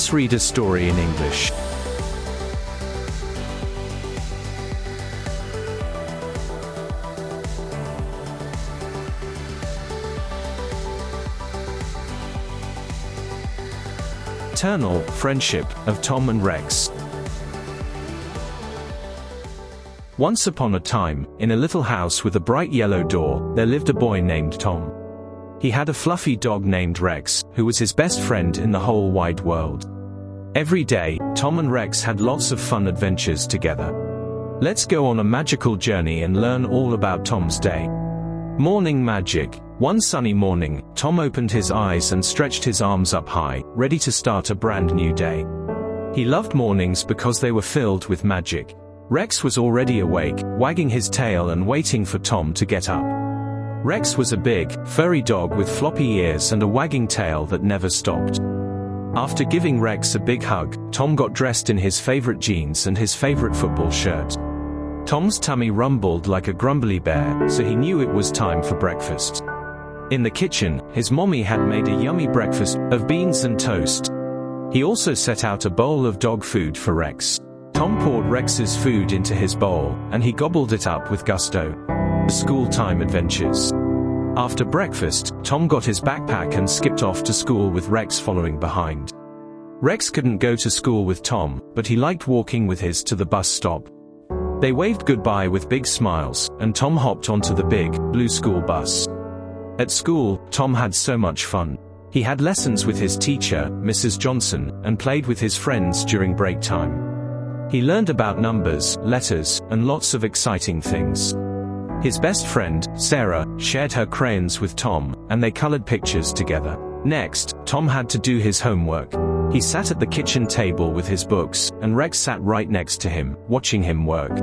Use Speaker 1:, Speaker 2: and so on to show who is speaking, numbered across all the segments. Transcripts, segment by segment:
Speaker 1: Let's read a story in English. Eternal Friendship of Tom and Rex. Once upon a time, in a little house with a bright yellow door, there lived a boy named Tom. He had a fluffy dog named Rex, who was his best friend in the whole wide world. Every day, Tom and Rex had lots of fun adventures together. Let's go on a magical journey and learn all about Tom's day. Morning magic. One sunny morning, Tom opened his eyes and stretched his arms up high, ready to start a brand new day. He loved mornings because they were filled with magic. Rex was already awake, wagging his tail and waiting for Tom to get up. Rex was a big, furry dog with floppy ears and a wagging tail that never stopped. After giving Rex a big hug, Tom got dressed in his favorite jeans and his favorite football shirt. Tom's tummy rumbled like a grumbly bear, so he knew it was time for breakfast. In the kitchen, his mommy had made a yummy breakfast of beans and toast. He also set out a bowl of dog food for Rex. Tom poured Rex's food into his bowl, and he gobbled it up with gusto. School time adventures. After breakfast, Tom got his backpack and skipped off to school with Rex following behind. Rex couldn't go to school with Tom, but he liked walking with his to the bus stop. They waved goodbye with big smiles, and Tom hopped onto the big, blue school bus. At school, Tom had so much fun. He had lessons with his teacher, Mrs. Johnson, and played with his friends during break time. He learned about numbers, letters, and lots of exciting things. His best friend, Sarah, shared her crayons with Tom, and they colored pictures together. Next, Tom had to do his homework. He sat at the kitchen table with his books, and Rex sat right next to him, watching him work.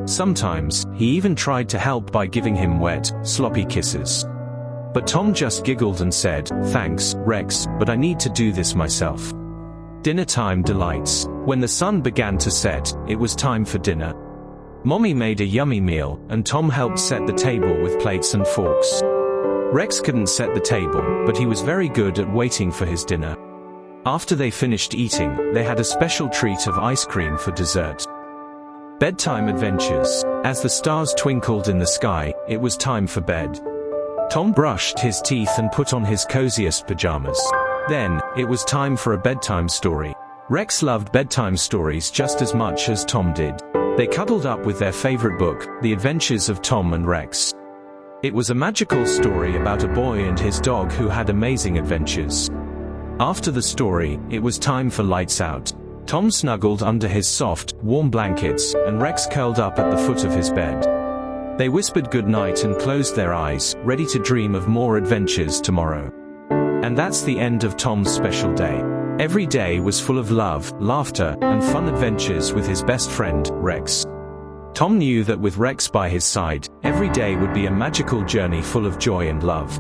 Speaker 1: Sometimes, he even tried to help by giving him wet, sloppy kisses. But Tom just giggled and said, "Thanks, Rex, but I need to do this myself." Dinner time delights. When the sun began to set, it was time for dinner. Mommy made a yummy meal, and Tom helped set the table with plates and forks. Rex couldn't set the table, but he was very good at waiting for his dinner. After they finished eating, they had a special treat of ice cream for dessert. Bedtime adventures. As the stars twinkled in the sky, it was time for bed. Tom brushed his teeth and put on his coziest pajamas. Then, it was time for a bedtime story. Rex loved bedtime stories just as much as Tom did. They cuddled up with their favorite book, The Adventures of Tom and Rex. It was a magical story about a boy and his dog who had amazing adventures. After the story, it was time for lights out. Tom snuggled under his soft, warm blankets, and Rex curled up at the foot of his bed. They whispered goodnight and closed their eyes, ready to dream of more adventures tomorrow. And that's the end of Tom's special day. Every day was full of love, laughter, and fun adventures with his best friend, Rex. Tom knew that with Rex by his side, every day would be a magical journey full of joy and love.